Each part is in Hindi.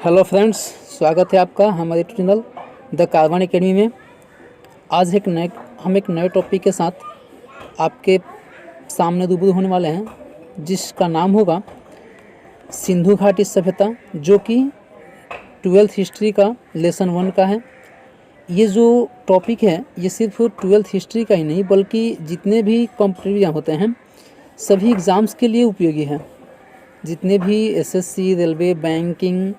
हेलो फ्रेंड्स, स्वागत है आपका हमारे चैनल द कारवान एकेडमी में। आज हम एक नए टॉपिक के साथ आपके सामने रूबरू होने वाले हैं, जिसका नाम होगा सिंधु घाटी सभ्यता, जो कि 12th हिस्ट्री का लेसन 1 का है। ये जो टॉपिक है ये सिर्फ 12th हिस्ट्री का ही नहीं बल्कि जितने भी कॉम्पिटिटिव एग्जाम होते हैं सभी एग्ज़ाम्स के लिए उपयोगी है। जितने भी एसएससी, रेलवे, बैंकिंग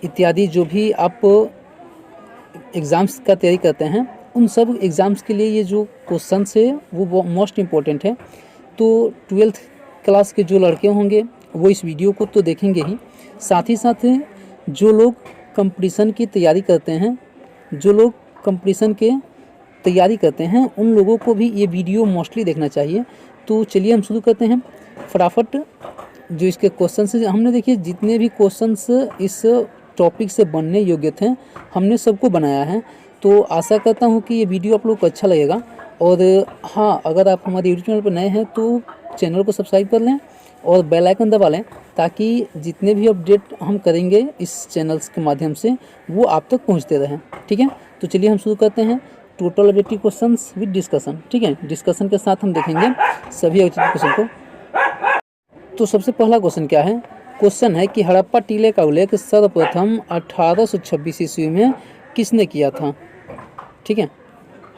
इत्यादि जो भी आप एग्ज़ाम्स का तैयारी करते हैं उन सब एग्ज़ाम्स के लिए ये जो क्वेश्चन है वो मोस्ट इम्पोर्टेंट है। तो 12th क्लास के जो लड़के होंगे वो इस वीडियो को तो देखेंगे ही, साथ ही साथ जो लोग कंपटीशन की तैयारी करते हैं उन लोगों को भी ये वीडियो मोस्टली देखना चाहिए। तो चलिए हम शुरू करते हैं फटाफट। जो इसके क्वेश्चंस हैं हमने देखिए जितने भी क्वेश्चंस इस टॉपिक से बनने योग्य थे हमने सबको बनाया है। तो आशा करता हूँ कि ये वीडियो आप लोग को अच्छा लगेगा। और हाँ, अगर आप हमारे यूट्यूब चैनल पर नए हैं तो चैनल को सब्सक्राइब कर लें और बेल आइकन दबा लें, ताकि जितने भी अपडेट हम करेंगे इस चैनल्स के माध्यम से वो आप तक पहुँचते रहें। ठीक है, तो चलिए हम शुरू करते हैं total objective questions with discussion. ठीक है, डिस्कशन के साथ हम देखेंगे सभी ऑब्जेक्टिव क्वेश्चन को। तो सबसे पहला क्वेश्चन क्या है? क्वेश्चन है कि हड़प्पा टीले का उल्लेख सर्वप्रथम 1826 ईस्वी में किसने किया था? ठीक है,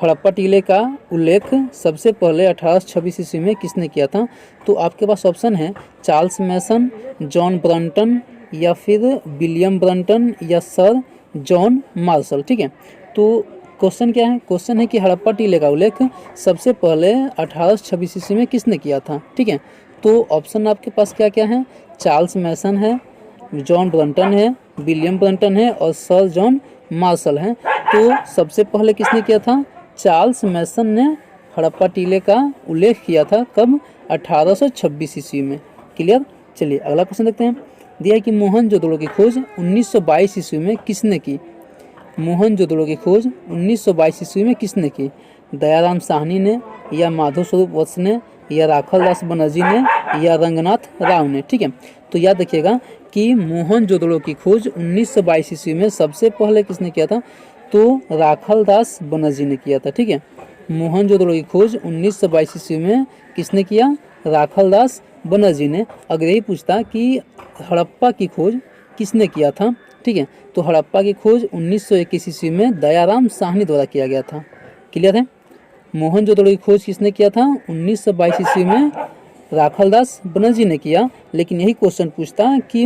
हड़प्पा टीले का उल्लेख सबसे पहले 1826 ईस्वी में किसने किया था? तो आपके पास ऑप्शन है चार्ल्स मैसन, जॉन ब्रंटन, या फिर विलियम ब्रंटन, या सर जॉन मार्शल। ठीक है, तो क्वेश्चन क्या है? क्वेश्चन है कि हड़प्पा टीले का उल्लेख सबसे पहले 1826 ईस्वी में किसने किया था? ठीक है, तो ऑप्शन आपके पास क्या क्या है? चार्ल्स मैसन है, जॉन ब्रंटन है, विलियम ब्रंटन है और सर जॉन मार्शल है। तो सबसे पहले किसने किया था? चार्ल्स मैसन ने हड़प्पा टीले का उल्लेख किया था। कब? 1826 ईस्वी में। क्लियर? चलिए अगला क्वेश्चन देखते हैं। दिया है कि मोहनजोदड़ो की खोज 1922 ईस्वी में किसने की? मोहनजोदड़ो की खोज 1922 ईस्वी में किसने की? दयाराम साहनी ने, या माधव स्वरूप वत्स ने, या राखल दास बनर्जी ने, या रंगनाथ राव ने। ठीक है, तो याद रखिएगा कि मोहनजोदड़ो की खोज 1922 ईस्वी में सबसे पहले किसने किया था? तो राखल दास बनर्जी ने किया था। ठीक है, मोहनजोदड़ो की खोज 1922 ईस्वी में किसने किया? राखल दास बनर्जी ने। अगर यही पूछता कि हड़प्पा की खोज किसने किया था, ठीक है, तो हड़प्पा की खोज 1921 ईस्वी में दयाराम साहनी द्वारा किया गया था। क्लियर है? मोहनजोदड़ो की खोज किसने किया था? 1922 ईस्वी में राखल दास बनर्जी ने किया। लेकिन यही क्वेश्चन पूछता है कि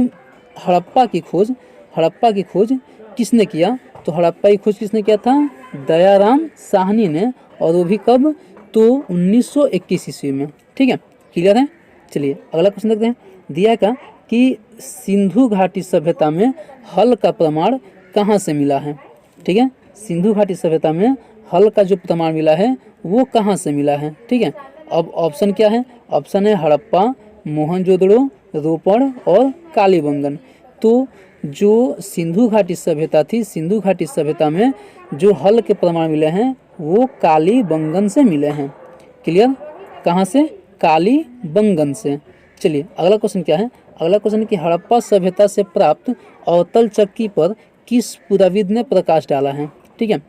हड़प्पा की खोज किसने किया? तो हड़प्पा की खोज किसने किया था? दयाराम साहनी ने, और वो भी कब? तो 1921 ईस्वी में। ठीक है, क्लियर है? चलिए अगला क्वेश्चन देखते हैं। दिया का कि सिंधु घाटी सभ्यता में हल का प्रमाण कहाँ से मिला है? ठीक है, सिंधु घाटी सभ्यता में हल का जो प्रमाण मिला है वो कहाँ से मिला है? ठीक है, अब ऑप्शन क्या है? ऑप्शन है हड़प्पा, मोहनजोदड़ो, रोपड़ और कालीबंगन। तो जो सिंधु घाटी सभ्यता थी, सिंधु घाटी सभ्यता में जो हल के प्रमाण मिले हैं वो कालीबंगन से मिले हैं। क्लियर? कहाँ से? कालीबंगन से। चलिए अगला क्वेश्चन क्या है? अगला क्वेश्चन है कि हड़प्पा सभ्यता से प्राप्त अवतल चक्की पर किस पुराविद ने प्रकाश डाला है? ठीक है,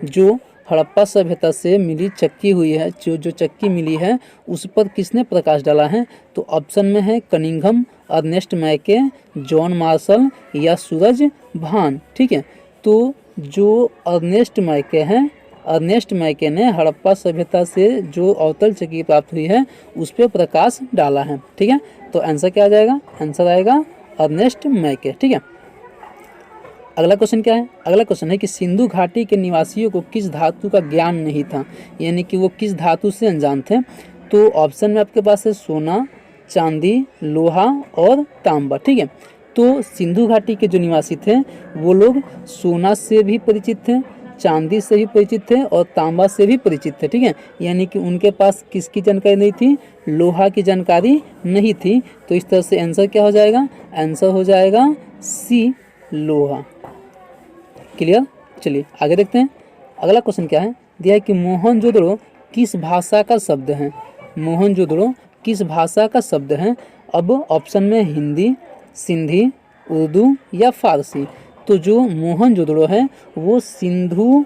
जो हड़प्पा सभ्यता से मिली चक्की हुई है, जो चक्की मिली है उस पर किसने प्रकाश डाला है? तो ऑप्शन में है कनिंघम, अर्नेस्ट मैके, जॉन मार्शल, या सूरज भान। ठीक है, तो जो अर्नेस्ट मैके ने हड़प्पा सभ्यता से जो अवतल चक्की प्राप्त हुई है उस पर प्रकाश डाला है। ठीक है, तो आंसर क्या आ जाएगा? आंसर आएगा अर्नेस्ट मैके। ठीक है, अगला क्वेश्चन क्या है? अगला क्वेश्चन है कि सिंधु घाटी के निवासियों को किस धातु का ज्ञान नहीं था, यानी कि वो किस धातु से अनजान थे? तो ऑप्शन में आपके पास है सोना, चांदी, लोहा और तांबा। ठीक है, तो सिंधु घाटी के जो निवासी थे वो लोग सोना से भी परिचित थे, चांदी से भी परिचित थे और तांबा से भी परिचित थे। ठीक है, यानी कि उनके पास किसकी जानकारी नहीं थी? लोहा की जानकारी नहीं थी। तो इस तरह से आंसर क्या हो जाएगा? आंसर हो जाएगा सी, लोहा। क्लियर? चलिए आगे देखते हैं। अगला क्वेश्चन क्या है? दिया है कि मोहनजोदड़ो किस भाषा का शब्द है? मोहनजोदड़ो किस भाषा का शब्द है? अब ऑप्शन में हिंदी, सिंधी, उर्दू या फारसी। तो जो मोहनजोदड़ो है वो सिंधु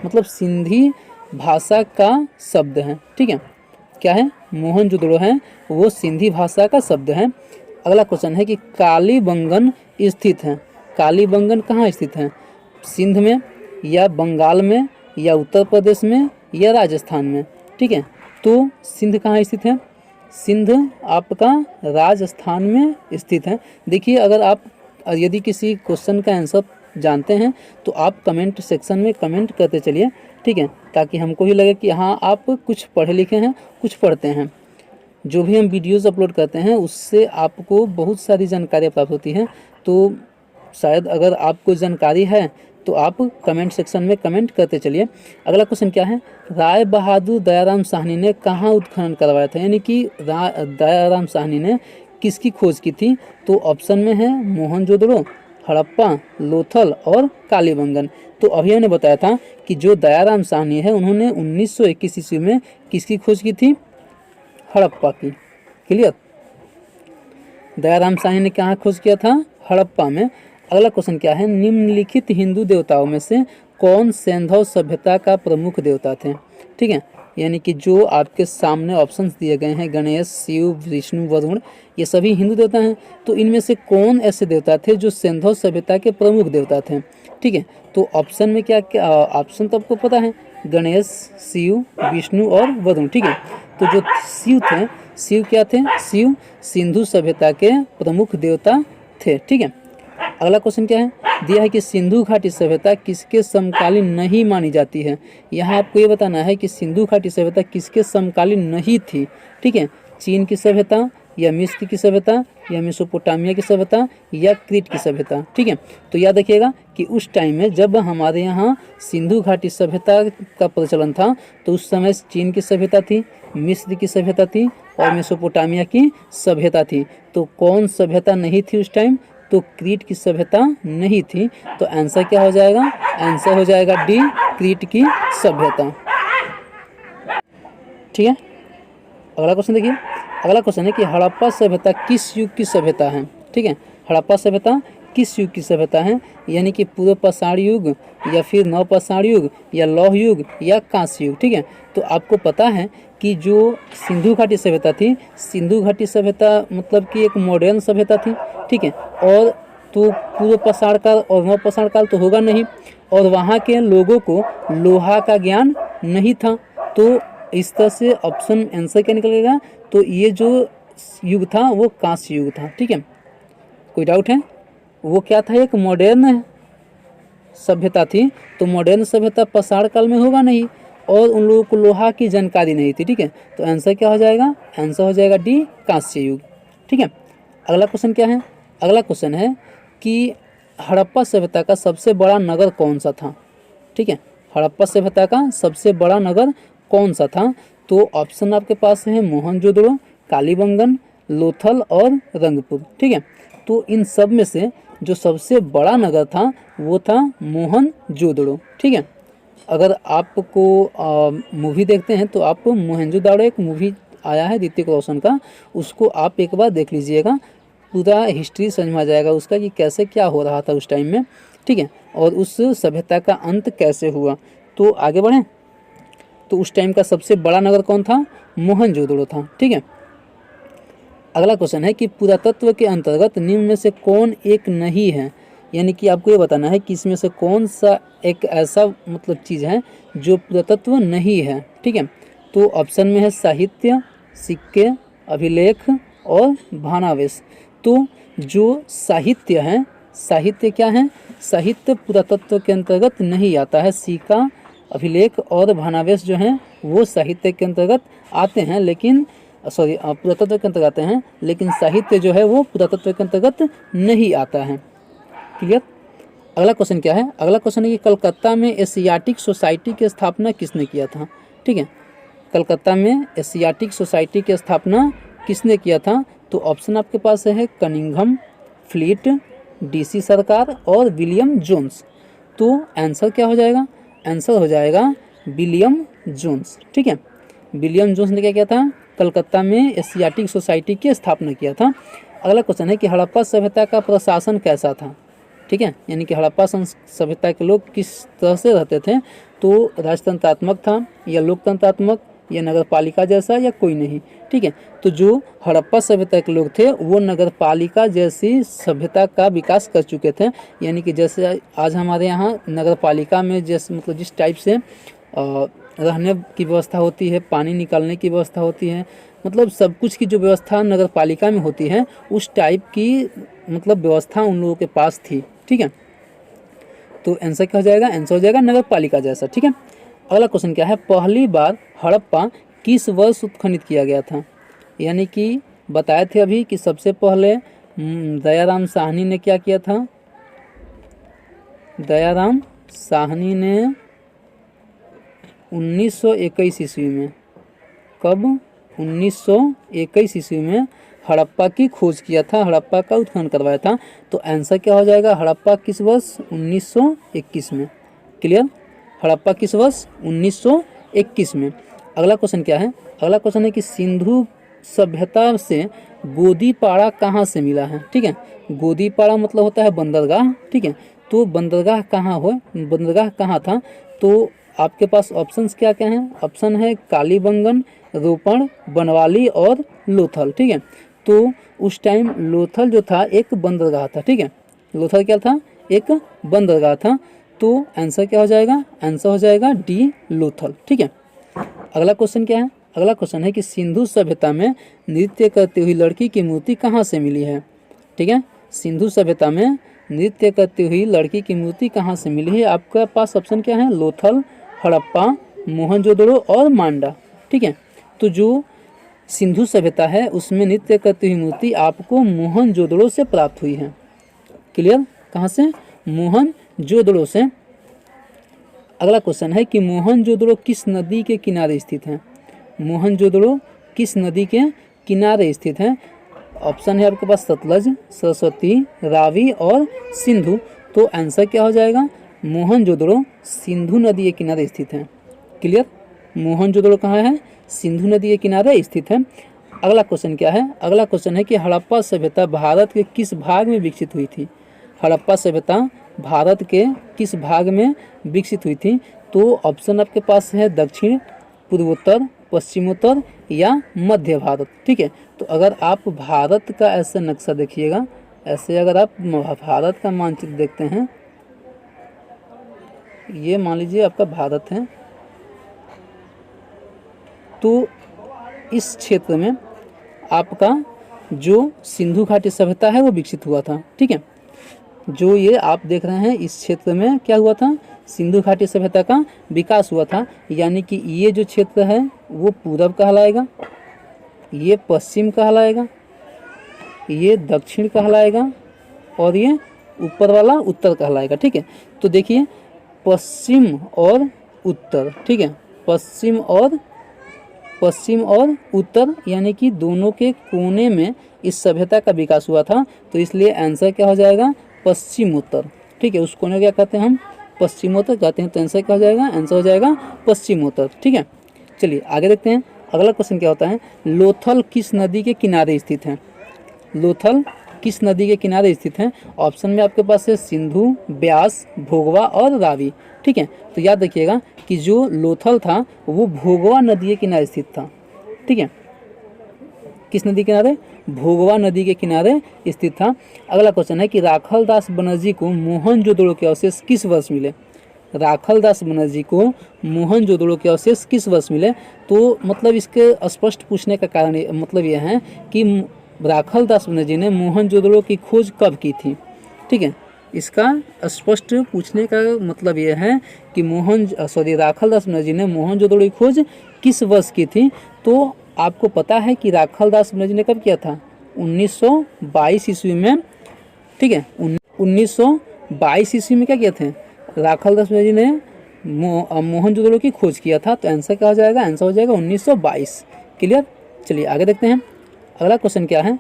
मतलब सिंधी भाषा का शब्द है। ठीक है, क्या है, मोहनजोदड़ो है वो सिंधी भाषा का शब्द है। अगला क्वेश्चन है कि कालीबंगन स्थित है। कालीबंगन कहाँ स्थित है? सिंध में या बंगाल में या उत्तर प्रदेश में या राजस्थान में। ठीक है, तो सिंध कहाँ स्थित है? सिंध आपका राजस्थान में स्थित है। देखिए, अगर आप यदि किसी क्वेश्चन का आंसर जानते हैं तो आप कमेंट सेक्शन में कमेंट करते चलिए। ठीक है, ताकि हमको भी लगे कि हाँ आप कुछ पढ़े लिखे हैं, कुछ पढ़ते हैं। जो भी हम वीडियोस अपलोड करते हैं उससे आपको बहुत सारी जानकारियाँ प्राप्त होती हैं। तो शायद अगर आपको जानकारी है तो आप कमेंट सेक्शन में कमेंट करते चलिए। अगला क्वेश्चन क्या है? राय बहादुर दयाराम साहनी ने कहाँ उत्खनन करवाया था, यानी कि दयाराम साहनी ने किसकी खोज की थी? तो ऑप्शन में है मोहनजोदड़ो, हड़प्पा, लोथल और कालीबंगन। तो अभी हमने बताया था कि जो दयाराम साहनी है उन्होंने 1921 ईस्वी में किसकी खोज की थी? हड़प्पा की। क्लियर? दयाराम साहनी ने कहाँ खोज किया था? हड़प्पा में। अगला क्वेश्चन क्या है? निम्नलिखित हिंदू देवताओं में से कौन सैंधव सभ्यता का प्रमुख देवता थे? ठीक है, यानी कि जो आपके सामने ऑप्शंस दिए गए हैं, गणेश, शिव, विष्णु, वरुण, ये सभी हिंदू देवता हैं। तो इनमें से कौन ऐसे देवता थे जो सैंधव सभ्यता के प्रमुख देवता थे? ठीक है, तो ऑप्शन में क्या क्या ऑप्शन तो आपको पता है, गणेश, शिव, विष्णु और वरुण। ठीक है, तो जो शिव थे, शिव क्या थे? शिव सिंधु सभ्यता के प्रमुख देवता थे। ठीक है, अगला क्वेश्चन क्या है? दिया है कि सिंधु घाटी सभ्यता किसके समकालीन नहीं मानी जाती है। यहाँ आपको ये बताना है कि सिंधु घाटी सभ्यता किसके समकालीन नहीं थी। ठीक है, चीन की सभ्यता या मिस्र की सभ्यता या मेसोपोटामिया की सभ्यता या क्रीट की सभ्यता। ठीक है, तो याद रखिएगा कि उस टाइम में जब हमारे यहाँ सिंधु घाटी सभ्यता का प्रचलन था तो उस समय चीन की सभ्यता थी, मिस्र की सभ्यता थी और मेसोपोटामिया की सभ्यता थी। तो कौन सभ्यता नहीं थी उस टाइम? तो क्रीट की सभ्यता नहीं थी। तो आंसर क्या हो जाएगा? आंसर हो जाएगा डी, क्रीट की सभ्यता। ठीक है, अगला क्वेश्चन देखिए। अगला क्वेश्चन है कि हड़प्पा सभ्यता किस युग की सभ्यता है? ठीक है, हड़प्पा सभ्यता किस युग की सभ्यता है? यानी कि पूर्व पाषाण युग या फिर नव पाषाण युग या लौह युग या कांस्य युग। ठीक है, तो आपको पता है कि जो सिंधु घाटी सभ्यता थी, सिंधु घाटी सभ्यता मतलब कि एक मॉडर्न सभ्यता थी। ठीक है, और तो पूर्व पाषाण काल और नव पाषाण काल तो होगा नहीं, और वहाँ के लोगों को लोहा का ज्ञान नहीं था। तो इस तरह से ऑप्शन आंसर क्या निकलेगा? तो ये जो युग था वो कांस्य युग था। ठीक है, कोई डाउट है? वो क्या था? एक मॉडर्न सभ्यता थी। तो मॉडर्न सभ्यता पाषाण काल में होगा नहीं और उन लोगों को लोहा की जानकारी नहीं थी। ठीक है, तो आंसर क्या हो जाएगा? आंसर हो जाएगा डी, कांस्य युग। ठीक है, अगला क्वेश्चन क्या है? अगला क्वेश्चन है कि हड़प्पा सभ्यता का सबसे बड़ा नगर कौन सा था? ठीक है, हड़प्पा सभ्यता का सबसे बड़ा नगर कौन सा था? तो ऑप्शन आपके पास है मोहनजोदड़ो, कालीबंगन, लोथल और रंगपुर। ठीक है, तो इन सब में से जो सबसे बड़ा नगर था वो था मोहनजोदड़ो। ठीक है, अगर आपको मूवी देखते हैं तो आप मोहनजोदड़ो एक मूवी आया है ऋतिक रोशन का, उसको आप एक बार देख लीजिएगा। पूरा हिस्ट्री समझ में आ जाएगा उसका कि कैसे क्या हो रहा था उस टाइम में। ठीक है, और उस सभ्यता का अंत कैसे हुआ। तो आगे बढ़ें, तो उस टाइम का सबसे बड़ा नगर कौन था? मोहनजोदड़ो था। ठीक है, अगला क्वेश्चन है कि पुरातत्व के अंतर्गत निम्न में से कौन एक नहीं है? यानी कि आपको ये बताना है कि इसमें से कौन सा एक ऐसा मतलब चीज़ है जो पुरातत्व नहीं है। ठीक है, तो ऑप्शन में है साहित्य, सिक्के, अभिलेख और भानावेश। तो जो साहित्य है, साहित्य क्या है? साहित्य पुरातत्व के अंतर्गत नहीं आता है। सिक्का, अभिलेख और भानावेश जो हैं वो साहित्य के अंतर्गत आते हैं, लेकिन पुरातत्व के अंतर्गत आते हैं, लेकिन साहित्य जो है वो पुरातत्व के अंतर्गत नहीं आता है। क्लियर? अगला क्वेश्चन क्या है? अगला क्वेश्चन है कि कलकत्ता में एशियाटिक सोसाइटी की स्थापना किसने किया था? ठीक है, कलकत्ता में एशियाटिक सोसाइटी की स्थापना किसने किया था? तो ऑप्शन आपके पास है कनिंघम, फ्लीट, डीसी सरकार और विलियम जोन्स। तो आंसर क्या हो जाएगा? आंसर हो जाएगा विलियम जोन्स। ठीक है, विलियम जोन्स ने क्या किया था? कलकत्ता में एशियाटिक सोसाइटी की स्थापना किया था। अगला क्वेश्चन है कि हड़प्पा सभ्यता का प्रशासन कैसा था। ठीक है, यानी कि हड़प्पा सभ्यता के लोग किस तरह से रहते थे, तो राजतंत्रात्मक था या लोकतंत्रात्मक या नगर पालिका जैसा या कोई नहीं। ठीक है, तो जो हड़प्पा सभ्यता के लोग थे वो नगर पालिका जैसी सभ्यता का विकास कर चुके थे। यानी कि जैसे आज हमारे यहाँ नगर पालिका में जैसे मतलब जिस टाइप से रहने की व्यवस्था होती है, पानी निकालने की व्यवस्था होती है, मतलब सब कुछ की जो व्यवस्था नगर पालिका में होती है उस टाइप की मतलब व्यवस्था उन लोगों के पास थी। ठीक है, तो आंसर क्या हो जाएगा, आंसर हो जाएगा नगर पालिका जैसा। ठीक है, अगला क्वेश्चन क्या है, पहली बार हड़प्पा किस वर्ष उत्खनन किया गया था। यानी कि बताए थे अभी कि सबसे पहले दयाराम साहनी ने क्या किया था, दयाराम साहनी ने 1921 ईस्वी में, कब, 1921 ईस्वी में हड़प्पा की खोज किया था, हड़प्पा का उत्खनन करवाया था। तो आंसर क्या हो जाएगा, हड़प्पा किस वर्ष, 1921 में। क्लियर, हड़प्पा किस वर्ष, 1921 में। अगला क्वेश्चन क्या है, अगला क्वेश्चन है कि सिंधु सभ्यता से गोदीपाड़ा कहाँ से मिला है। ठीक है, गोदीपाड़ा मतलब होता है बंदरगाह। ठीक है, तो बंदरगाह कहाँ हो, बंदरगाह कहाँ था, तो आपके पास ऑप्शंस क्या क्या हैं, ऑप्शन है कालीबंगन, रोपण, बनवाली और लोथल। ठीक है, तो उस टाइम लोथल जो था एक बंदरगाह था। ठीक है, लोथल क्या था, एक बंदरगाह था। तो आंसर क्या हो जाएगा, आंसर हो जाएगा डी, लोथल। ठीक है, अगला क्वेश्चन क्या है, अगला क्वेश्चन है कि सिंधु सभ्यता में नृत्य करती हुई लड़की की मूर्ति कहाँ से मिली है। ठीक है, सिंधु सभ्यता में नृत्य करती हुई लड़की की मूर्ति कहाँ से मिली है। आपके पास ऑप्शन क्या है, लोथल, हड़प्पा, मोहनजोदड़ो और मांडा। ठीक है, तो जो सिंधु सभ्यता है उसमें नृत्य करती हुई मूर्ति आपको मोहनजोदड़ो से प्राप्त हुई है। क्लियर, कहाँ से, मोहनजोदड़ो से। अगला क्वेश्चन है कि मोहनजोदड़ो किस नदी के किनारे स्थित है। मोहनजोदड़ो किस नदी के किनारे स्थित है। ऑप्शन है आपके पास सतलज, सरस्वती, रावी और सिंधु। तो आंसर क्या हो जाएगा, मोहनजोदड़ो सिंधु नदी के किनारे स्थित है। क्लियर, मोहनजोदड़ो कहाँ है, सिंधु नदी के किनारे स्थित है। अगला क्वेश्चन क्या है, अगला क्वेश्चन है कि हड़प्पा सभ्यता भारत के किस भाग में विकसित हुई थी। हड़प्पा सभ्यता भारत के किस भाग में विकसित हुई थी। तो ऑप्शन आपके पास है दक्षिण, पूर्वोत्तर, पश्चिमोत्तर या मध्य भारत। ठीक है, तो अगर आप भारत का ऐसा नक्शा देखिएगा, ऐसे अगर आप भारत का मानचित्र देखते हैं, ये मान लीजिए आपका भारत है, तो इस क्षेत्र में आपका जो सिंधु घाटी सभ्यता है वो विकसित हुआ था। ठीक है, जो ये आप देख रहे हैं इस क्षेत्र में क्या हुआ था, सिंधु घाटी सभ्यता का विकास हुआ था। यानी कि ये जो क्षेत्र है वो पूरब कहलाएगा, ये पश्चिम कहलाएगा, ये दक्षिण कहलाएगा और ये ऊपर वाला उत्तर कहलाएगा। ठीक है, तो देखिए पश्चिम और उत्तर। ठीक है, पश्चिम और उत्तर यानी कि दोनों के कोने में इस सभ्यता का विकास हुआ था। तो इसलिए आंसर क्या हो जाएगा, पश्चिमोत्तर। ठीक है, उस कोने क्या कहते हैं हम, पश्चिमोत्तर कहते हैं। तो आंसर क्या हो जाएगा, आंसर हो जाएगा पश्चिमोत्तर। ठीक है, चलिए आगे देखते हैं। अगला क्वेश्चन क्या होता है, लोथल किस नदी के किनारे स्थित है। लोथल किस नदी के किनारे स्थित है। ऑप्शन में आपके पास है सिंधु, ब्यास, भोगवा और रावी। ठीक है, तो याद रखिएगा कि जो लोथल था वो भोगवा नदी के किनारे स्थित था। ठीक है, किस नदी के किनारे, भोगवा नदी के किनारे स्थित था। अगला क्वेश्चन है कि राखलदास बनर्जी को मोहनजोदड़ो के अवशेष किस वर्ष मिले। राखलदास बनर्जी को मोहनजोदड़ो के अवशेष किस वर्ष मिले। तो मतलब इसके स्पष्ट पूछने का कारण मतलब यह है कि राखलदास बनर्जी ने मोहनजोदड़ो की खोज कब की थी। ठीक है, इसका स्पष्ट पूछने का मतलब यह है कि राखलदास बनर्जी ने मोहनजोदड़ो की खोज किस वर्ष की थी। तो आपको पता है कि राखलदास बनर्जी ने कब किया था, 1922 ईस्वी में। ठीक है, 1922 ईस्वी में क्या किया थे, राखलदास बनर्जी ने मोहनजोदड़ो की खोज किया था। तो आंसर क्या हो जाएगा, आंसर हो जाएगा 1922। क्लियर, चलिए आगे देखते हैं। अगला क्वेश्चन क्या है,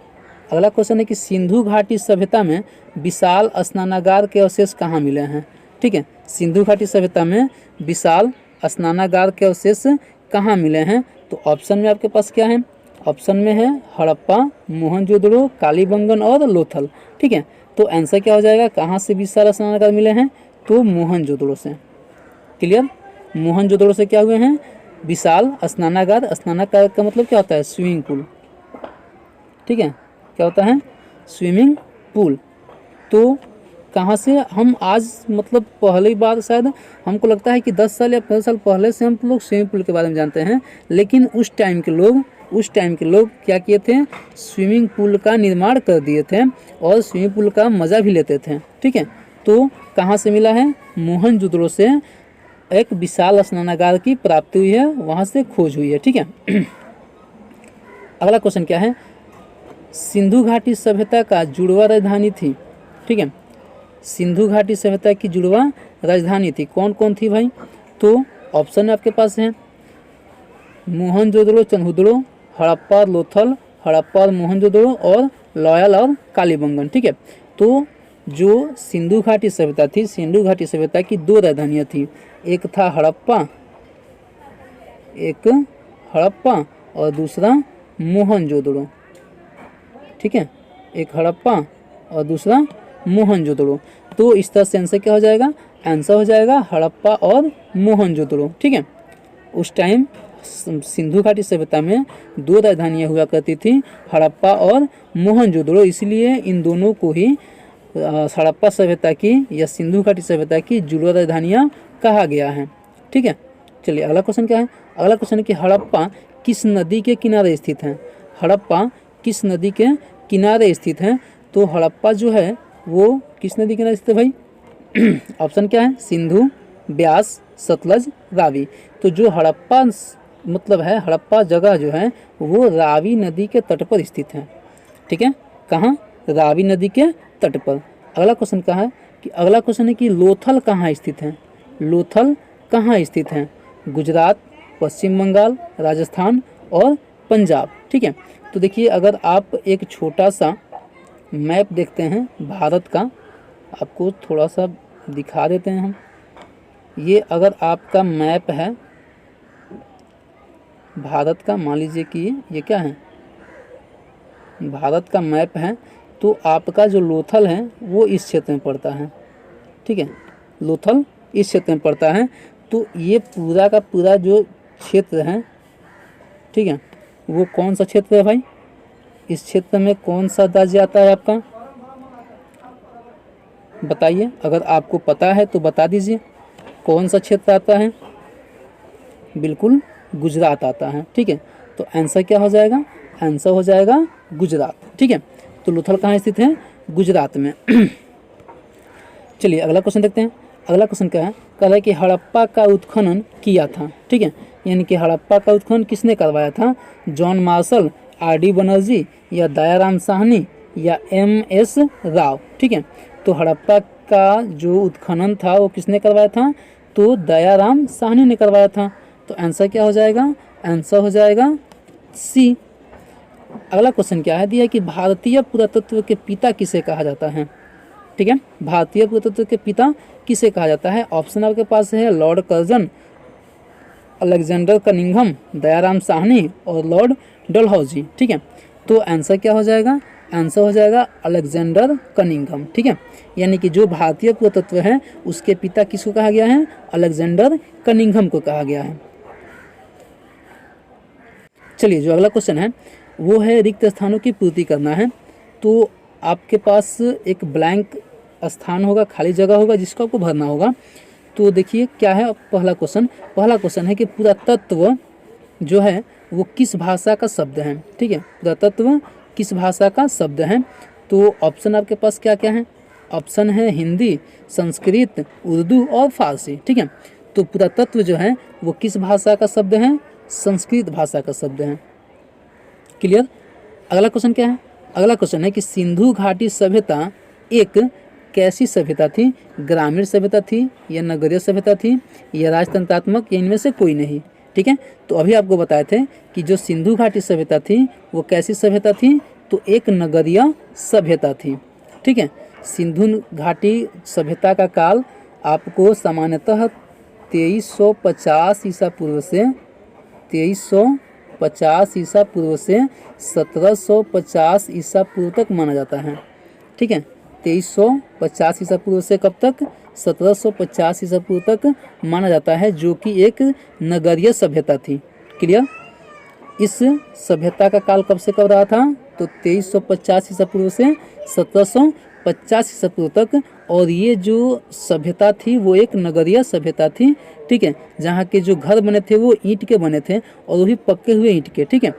अगला क्वेश्चन है कि सिंधु घाटी सभ्यता में विशाल स्नानागार के अवशेष कहाँ मिले हैं। ठीक है, सिंधु घाटी सभ्यता में विशाल स्नानागार के अवशेष कहाँ मिले हैं। तो ऑप्शन में आपके पास क्या है, ऑप्शन में है हड़प्पा, मोहनजोदड़ो, कालीबंगन और लोथल। ठीक है, तो आंसर क्या हो जाएगा, कहाँ से विशाल स्नानागार मिले हैं, तो मोहनजोदड़ो से। क्लियर, मोहनजोदड़ो से क्या हुए हैं, विशाल स्नानागार। स्नानागार का मतलब क्या होता है, स्विमिंग पूल। ठीक है, क्या होता है, स्विमिंग पूल। तो कहाँ से हम आज मतलब पहली बार शायद हमको लगता है कि 10 साल या 15 साल पहले से हम लोग स्विमिंग पूल के बारे में जानते हैं, लेकिन उस टाइम के लोग क्या किए थे, स्विमिंग पूल का निर्माण कर दिए थे और स्विमिंग पूल का मज़ा भी लेते थे। ठीक है, तो कहाँ से मिला है, मोहनजोदड़ो से एक विशाल स्नानागार की प्राप्ति हुई है, वहाँ से खोज हुई है। ठीक है, अगला क्वेश्चन क्या है, सिंधु घाटी सभ्यता का जुड़वा राजधानी थी। ठीक है, सिंधु घाटी सभ्यता की जुड़वा राजधानी थी, कौन कौन थी भाई, तो ऑप्शन आपके पास है मोहनजोदड़ो चंहुदड़ो, हड़प्पा लोथल, हड़प्पा और मोहनजोदड़ो और लॉयल और कालीबंगन। ठीक है, तो जो सिंधु घाटी सभ्यता थी, सिंधु घाटी सभ्यता की 2 राजधानियाँ थी, एक था हड़प्पा, और दूसरा मोहनजोदड़ो। ठीक है, एक हड़प्पा और दूसरा मोहनजोदड़ो। तो इस तरह से आंसर क्या हो जाएगा, आंसर हो जाएगा हड़प्पा और मोहनजोदड़ो। ठीक है, उस टाइम सिंधु घाटी सभ्यता में 2 राजधानियाँ हुआ करती थी, हड़प्पा और मोहनजोदड़ो, इसलिए इन दोनों को ही हड़प्पा सभ्यता की या सिंधु घाटी सभ्यता की जुड़वा राजधानियाँ कहा गया है। ठीक है, चलिए अगला क्वेश्चन क्या है, अगला क्वेश्चन है कि हड़प्पा किस नदी के किनारे स्थित है, हड़प्पा किस नदी के किनारे स्थित है, तो हड़प्पा जो है वो किस नदी के किनारे स्थित है भाई, ऑप्शन क्या है, सिंधु, ब्यास, सतलज, रावी। तो जो हड़प्पा मतलब है, हड़प्पा जगह जो है वो रावी नदी के तट पर स्थित है। ठीक है, कहाँ, रावी नदी के तट पर। अगला क्वेश्चन क्या है कि अगला क्वेश्चन है कि लोथल कहाँ स्थित है, लोथल कहाँ स्थित है, गुजरात, पश्चिम बंगाल, राजस्थान और पंजाब। ठीक है, तो देखिए अगर आप एक छोटा सा मैप देखते हैं भारत का, आपको थोड़ा सा दिखा देते हैं हम, ये अगर आपका मैप है भारत का, मान लीजिए कि ये क्या है, भारत का मैप है, तो आपका जो लोथल है वो इस क्षेत्र में पड़ता है। ठीक है, लोथल इस क्षेत्र में पड़ता है, तो ये पूरा का पूरा जो क्षेत्र है, ठीक है, वो कौन सा क्षेत्र है भाई, इस क्षेत्र में कौन सा राज्य आता है आपका, बताइए, अगर आपको पता है तो बता दीजिए, कौन सा क्षेत्र आता है, बिल्कुल गुजरात आता है। ठीक है, तो आंसर क्या हो जाएगा, आंसर हो जाएगा गुजरात। ठीक है, तो लोथल कहाँ स्थित है, गुजरात में। चलिए अगला क्वेश्चन देखते हैं, अगला क्वेश्चन क्या है, कह रहा है कि हड़प्पा का उत्खनन किया था। ठीक है, यानी कि हड़प्पा का उत्खनन किसने करवाया था, जॉन मार्शल, आर.डी. बनर्जी या दयाराम साहनी या M.S. राव। ठीक है, तो हड़प्पा का जो उत्खनन था वो किसने करवाया था, तो दयाराम साहनी ने करवाया था। तो आंसर क्या हो जाएगा, आंसर हो जाएगा सी। अगला क्वेश्चन क्या है दिया कि भारतीय पुरातत्व के पिता किसे कहा जाता है। ठीक है, भारतीय पुरातत्व के पिता किसे कहा जाता है, ऑप्शन आपके पास है Lord Curzon, Alexander Cunningham, Dayaram Sahni और लॉर्ड डलहौजी। ठीक है, तो आंसर क्या हो जाएगा, आंसर हो जाएगा अलेक्जेंडर कनिंघम। ठीक है, यानी कि जो भारतीय पुरातत्व है उसके पिता किसको कहा गया है, अलेक्जेंडर कनिंघम को कहा गया है। चलिए जो अगला क्वेश्चन है वो है रिक्त स्थानों की पूर्ति करना है। तो आपके पास एक ब्लैंक स्थान होगा, खाली जगह होगा, जिसको आपको भरना होगा। तो देखिए क्या है पहला क्वेश्चन है कि पुरातत्व जो है वो किस भाषा का शब्द है। ठीक है, पुरातत्व किस भाषा का शब्द है, तो ऑप्शन आपके पास क्या क्या है, ऑप्शन है हिंदी, संस्कृत, उर्दू और फारसी। ठीक है, तो पुरातत्व जो है वो किस भाषा का शब्द है, संस्कृत भाषा का शब्द है। क्लियर। अगला क्वेश्चन क्या है, अगला क्वेश्चन है कि सिंधु घाटी सभ्यता एक कैसी सभ्यता थी, ग्रामीण सभ्यता थी या नगरीय सभ्यता थी या राजतंत्रात्मक या इनमें से कोई नहीं। ठीक है, तो अभी आपको बताए थे कि जो सिंधु घाटी सभ्यता थी वो कैसी सभ्यता थी, तो एक नगरीय सभ्यता थी। ठीक है, सिंधु घाटी सभ्यता का काल आपको सामान्यतः 2350 ईसा पूर्व से 2300 2350 ईसा पूर्व से 1750 ईसा पूर्व तक माना जाता है। ठीक है, 2350 ईसा पूर्व से कब तक? 1750 ईसा पूर्व तक माना जाता है, जो कि एक नगरीय सभ्यता थी। क्लियर? इस सभ्यता का काल कब से कब रहा था? तो 2350 ईसा पूर्व से 1750 ईसा पूर्व तक। और ये जो सभ्यता थी वो एक नगरीय सभ्यता थी। ठीक है, जहाँ के जो घर बने थे वो ईंट के बने थे, और वो भी पक्के हुए ईंट के। ठीक है,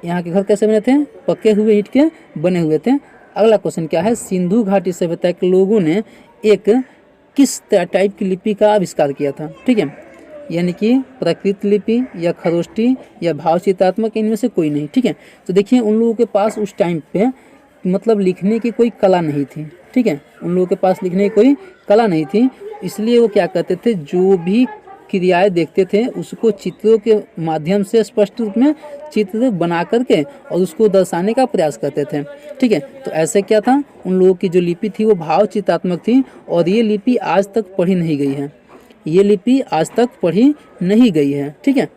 यहाँ के घर कैसे बने थे? पक्के हुए ईंट के बने हुए थे। अगला क्वेश्चन क्या है? सिंधु घाटी सभ्यता के लोगों ने एक किस टाइप की लिपि का आविष्कार किया था? ठीक है, यानी कि प्राकृत लिपि या खरोष्टी या भावचित्रात्मक, इनमें से कोई नहीं। ठीक है, तो देखिए उन लोगों के पास उस टाइम पे मतलब लिखने की कोई कला नहीं थी। ठीक है, उन लोगों के पास लिखने की कोई कला नहीं थी, इसलिए वो क्या करते थे, जो भी क्रियाएं देखते थे उसको चित्रों के माध्यम से स्पष्ट रूप में चित्र बना करके और उसको दर्शाने का प्रयास करते थे। ठीक है, तो ऐसे क्या था, उन लोगों की जो लिपि थी वो भाव चित्रात्मक थी, और ये लिपि आज तक पढ़ी नहीं गई है। ये लिपि आज तक पढ़ी नहीं गई है। ठीक है,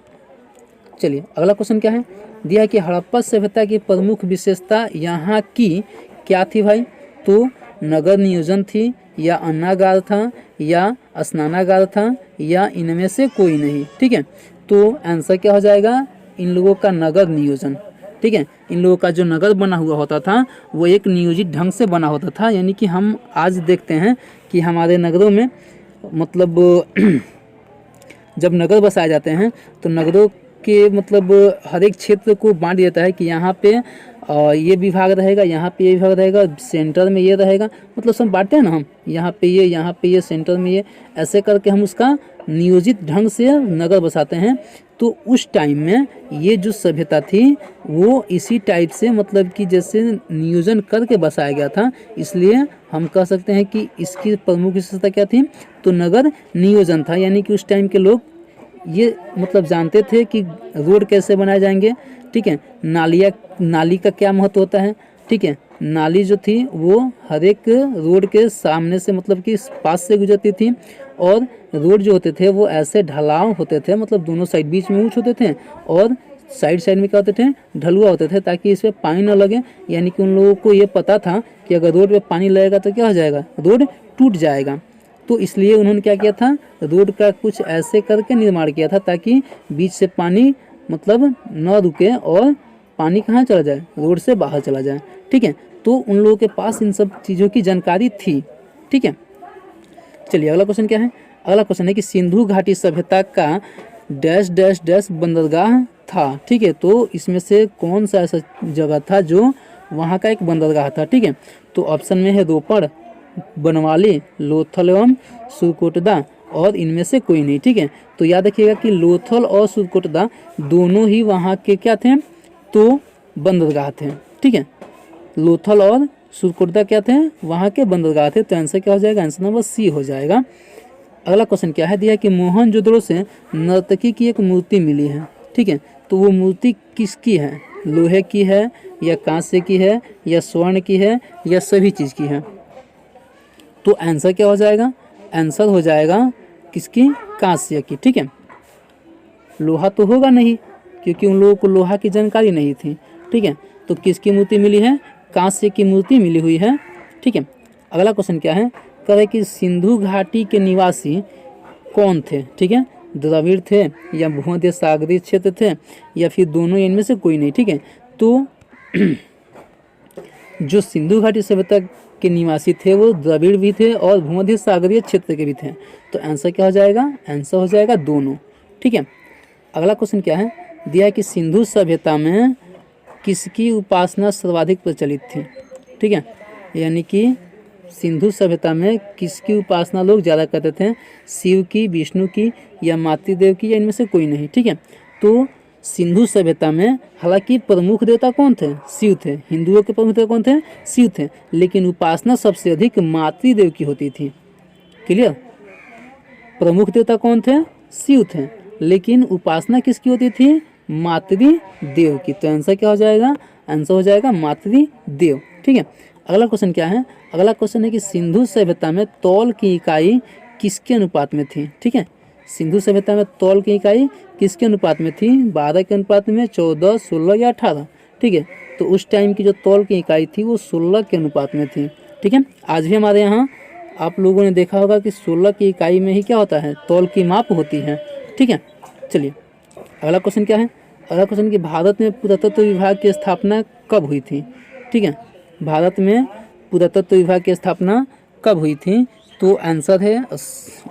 चलिए अगला क्वेश्चन क्या है? दिया कि हड़प्पा सभ्यता की प्रमुख विशेषता यहाँ की क्या थी भाई? तो नगर नियोजन थी, या अन्नागार था, या स्नानागार था, या इनमें से कोई नहीं। ठीक है, तो आंसर क्या हो जाएगा? इन लोगों का नगर नियोजन। ठीक है, इन लोगों का जो नगर बना हुआ होता था वो एक नियोजित ढंग से बना होता था। यानी कि हम आज देखते हैं कि हमारे नगरों में मतलब जब नगर बसाए जाते हैं तो नगरों के मतलब हर एक क्षेत्र को बांट देता है कि यहाँ पे ये विभाग रहेगा, यहाँ पे ये विभाग रहेगा, सेंटर में ये रहेगा, मतलब सब बांटते हैं ना हम, यहाँ पे ये, सेंटर में ये, ऐसे करके हम उसका नियोजित ढंग से नगर बसाते हैं। तो उस टाइम में ये जो सभ्यता थी वो इसी टाइप से मतलब कि जैसे नियोजन करके बसाया गया था, इसलिए हम कह सकते हैं कि इसकी प्रमुख विशेषता क्या थी? तो नगर नियोजन था। यानी कि उस टाइम के लोग ये मतलब जानते थे कि रोड कैसे बनाए जाएंगे। ठीक है, नाली का क्या महत्व होता है। ठीक है, नाली जो थी वो हर एक रोड के सामने से मतलब कि पास से गुजरती थी, और रोड जो होते थे वो ऐसे ढलाव होते थे, मतलब दोनों साइड बीच में ऊंच होते थे, और साइड में क्या होते थे? ढलुआ होते थे, ताकि इस पर पानी न लगे। यानी कि उन लोगों को ये पता था कि अगर रोड पे पानी लगेगा तो क्या हो जाएगा? रोड टूट जाएगा। तो इसलिए उन्होंने क्या किया था? रोड का कुछ ऐसे करके निर्माण किया था ताकि बीच से पानी मतलब न रुके और पानी कहाँ चला जाए? रोड से बाहर चला जाए। ठीक है, तो उन लोगों के पास इन सब चीज़ों की जानकारी थी। ठीक है, चलिए अगला क्वेश्चन क्या है? अगला क्वेश्चन है कि सिंधु घाटी सभ्यता का डैश डैश डैश बंदरगाह था। ठीक है, तो इसमें से कौन सा ऐसा जगह था जो वहाँ का एक बंदरगाह था? ठीक है, तो ऑप्शन में है रोपड़, बनवाली, लोथल एवं सुरकोटदा, और इनमें से कोई नहीं। ठीक है, तो याद रखिएगा कि लोथल और सुरकोटदा दोनों ही वहाँ के क्या थे? तो बंदरगाह थे। ठीक है, लोथल और सुरकोटदा क्या थे? वहाँ के बंदरगाह थे। तो आंसर क्या हो जाएगा? आंसर नंबर सी हो जाएगा। अगला क्वेश्चन क्या है? दिया कि मोहनजोदड़ो से नर्तकी की एक मूर्ति मिली है। ठीक है, तो वो मूर्ति किसकी है? लोहे की है, या कांस्य की है, या स्वर्ण की है, या सभी चीज़ की है? तो आंसर क्या हो जाएगा? आंसर हो जाएगा किसकी? कांस्य की। ठीक है, लोहा तो होगा नहीं क्योंकि उन लोगों को लोहा की जानकारी नहीं थी। ठीक है, तो किसकी मूर्ति मिली है? कांस्य की मूर्ति मिली हुई है। ठीक है, अगला क्वेश्चन क्या है? कह रहे कि सिंधु घाटी के निवासी कौन थे? ठीक है, द्रविड़ थे, या भूमध्य सागरीय क्षेत्र थे, या फिर दोनों, इनमें से कोई नहीं। ठीक है, तो जो सिंधु घाटी सभ्यता के निवासी थे वो द्रविड़ भी थे और भूमध्य सागरीय क्षेत्र के भी थे। तो आंसर क्या हो जाएगा? आंसर हो जाएगा दोनों। ठीक है, अगला क्वेश्चन क्या है? दिया है कि सिंधु सभ्यता में किसकी उपासना सर्वाधिक प्रचलित थी? ठीक है, यानी कि सिंधु सभ्यता में किसकी उपासना लोग ज़्यादा करते थे? शिव की, विष्णु की, या मातृदेव की, या इनमें से कोई नहीं। ठीक है, तो सिंधु सभ्यता में हालांकि प्रमुख देवता कौन थे? शिव थे। हिंदुओं के प्रमुख देवता कौन थे? शिव थे, लेकिन उपासना सबसे अधिक मातृदेव की होती थी। क्लियर? प्रमुख देवता कौन थे? शिव थे, लेकिन उपासना किसकी होती थी? मातृदेव की। तो आंसर क्या हो जाएगा? आंसर हो जाएगा मातृदेव। ठीक है, अगला क्वेश्चन क्या है? अगला क्वेश्चन है कि सिंधु सभ्यता में तौल की इकाई किसके अनुपात में थी? ठीक है, सिंधु सभ्यता में तौल की इकाई किसके अनुपात में थी? 12 के अनुपात में, 14, 16 या 18। ठीक है, तो उस टाइम की जो तौल की इकाई थी वो 16 के अनुपात में थी। ठीक है, आज भी हमारे यहाँ आप लोगों ने देखा होगा कि 16 की इकाई में ही क्या होता है? तौल की माप होती है। ठीक है, चलिए अगला क्वेश्चन क्या है? अगला क्वेश्चन कि भारत में पुरातत्व विभाग की स्थापना कब हुई थी? ठीक है, भारत में पुरातत्व विभाग की स्थापना कब हुई थी? तो आंसर है,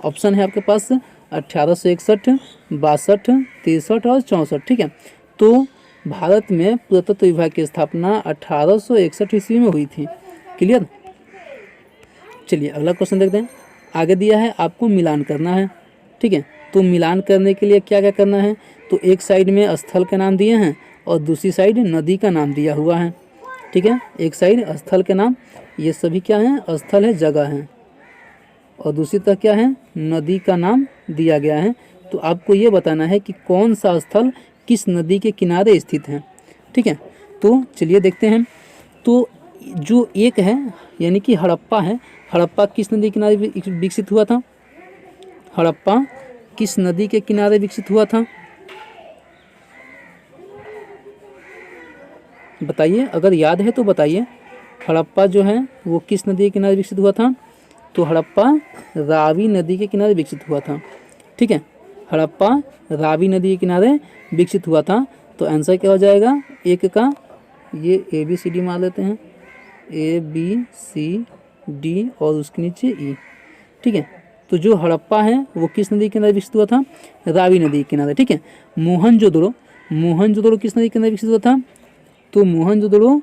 ऑप्शन है आपके पास 1861, 62, 63 और 64। ठीक है, तो भारत में पुरातत्व विभाग की स्थापना 1861 ईस्वी में हुई थी। क्लियर? चलिए अगला क्वेश्चन देखते हैं। आगे दिया है आपको मिलान करना है। ठीक है, तो मिलान करने के लिए क्या क्या करना है? तो एक साइड में स्थल के नाम दिए हैं और दूसरी साइड नदी का नाम दिया हुआ है। ठीक है, एक साइड स्थल के नाम, ये सभी क्या हैं? स्थल है, जगह है, और दूसरी तरफ क्या है? नदी का नाम दिया गया है। तो आपको ये बताना है कि कौन सा स्थल किस नदी के किनारे स्थित है। ठीक है, तो चलिए देखते हैं। तो जो एक है यानी कि हड़प्पा है, हड़प्पा किस नदी के किनारे विकसित हुआ था? हड़प्पा किस नदी के किनारे विकसित हुआ था? बताइए, अगर याद है तो बताइए। हड़प्पा जो है वो किस नदी के किनारे विकसित हुआ था? तो हड़प्पा रावी नदी के किनारे विकसित हुआ था। ठीक है, हड़प्पा रावी नदी के किनारे विकसित हुआ था। तो आंसर क्या हो जाएगा? एक का ये ABCD मार लेते हैं, ABCD और उसके नीचे E। ठीक है, तो जो हड़प्पा है वो किस नदी के किनारे विकसित हुआ था? रावी नदी के किनारे। ठीक है, मोहनजोदड़ो, मोहनजोदड़ो किस नदी के किनारे विकसित हुआ था? तो मोहनजोदड़ो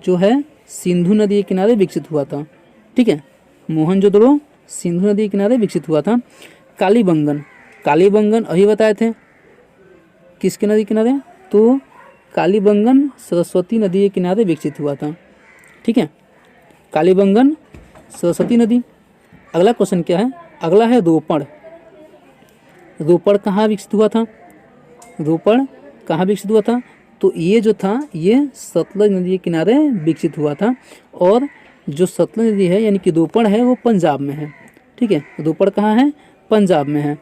जो है सिंधु नदी के किनारे विकसित हुआ था। ठीक है, मोहनजोदड़ो सिंधु नदी के किनारे विकसित हुआ था। कालीबंगन, कालीबंगन अभी बताए थे किसके नदी किनारे? तो कालीबंगन सरस्वती नदी के किनारे विकसित हुआ था। ठीक है, कालीबंगन सरस्वती नदी। अगला क्वेश्चन क्या है? अगला है रोपड़। रोपड़ कहाँ विकसित हुआ था? रोपड़ कहाँ विकसित हुआ था? तो ये जो था ये सतलज नदी के किनारे विकसित हुआ था, और जो सतलज नदी है यानी कि रोपड़ है वो पंजाब में है। ठीक है, रोपड़ कहाँ है? पंजाब में है।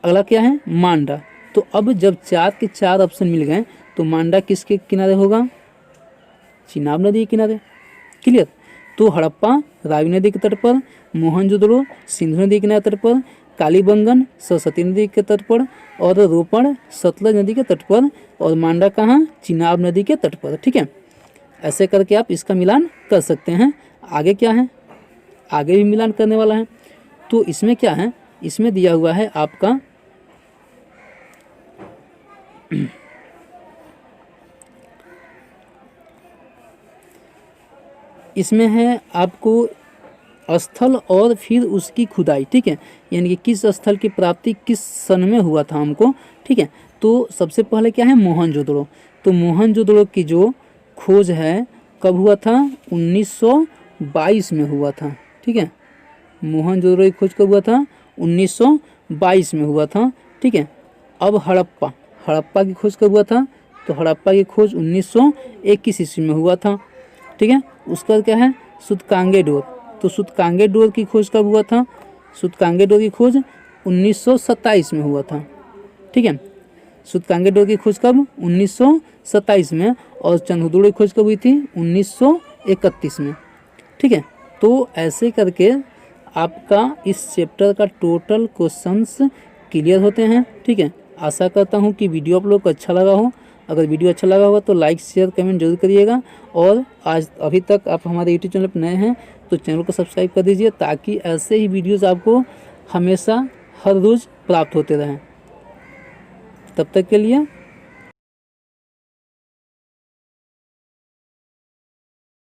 अगला क्या है? मांडा। तो अब जब 4 के 4 ऑप्शन मिल गए तो मांडा किसके किनारे होगा? चिनाब नदी के किनारे। क्लियर? तो हड़प्पा रावी नदी के तट पर, मोहनजोदड़ो सिंधु नदी के किनारे तट पर, कालीबंगन सरस्वती नदी के तट पर, और रोपड़ सतलज नदी के तट पर, और मांडा कहाँ? चिनाब नदी के तट पर। ठीक है, ऐसे करके आप इसका मिलान कर सकते हैं। आगे क्या है? आगे भी मिलान करने वाला है। तो इसमें क्या है? इसमें दिया हुआ है आपका इसमें है आपको स्थल और फिर उसकी खुदाई। ठीक है, यानी कि किस स्थल की प्राप्ति किस सन में हुआ था हमको। ठीक है, तो सबसे पहले क्या है? मोहनजोदड़ो। तो मोहनजोदड़ो की जो खोज है कब हुआ था? 1922 में हुआ था। ठीक है, मोहनजोदड़ो की खोज कब हुआ था? 1922 में हुआ था। ठीक है, अब हड़प्पा, हड़प्पा की खोज कब हुआ था? तो हड़प्पा की खोज 1921 ईस्वी में हुआ था। ठीक है, उसका क्या है? सूतकांगेडोर। तो सूतकांगेडोर की खोज कब हुआ था? सूतकांगेडोर की खोज 1927 में हुआ था। ठीक है, सूतकांगेडोर की खोज कब? 1927 में। और चंद्रदुर्ग की खोज कब हुई थी? 1931 में। ठीक है, तो ऐसे करके आपका इस चैप्टर का टोटल क्वेश्चंस क्लियर होते हैं। ठीक है, आशा करता हूँ कि वीडियो आप लोग को अच्छा लगा हो। अगर वीडियो अच्छा लगा होगा तो लाइक शेयर कमेंट जरूर करिएगा, और आज अभी तक आप हमारे यूट्यूब चैनल पर नए हैं तो चैनल को सब्सक्राइब कर दीजिए, ताकि ऐसे ही वीडियोज़ आपको हमेशा हर रोज़ प्राप्त होते रहें। तब तक के लिए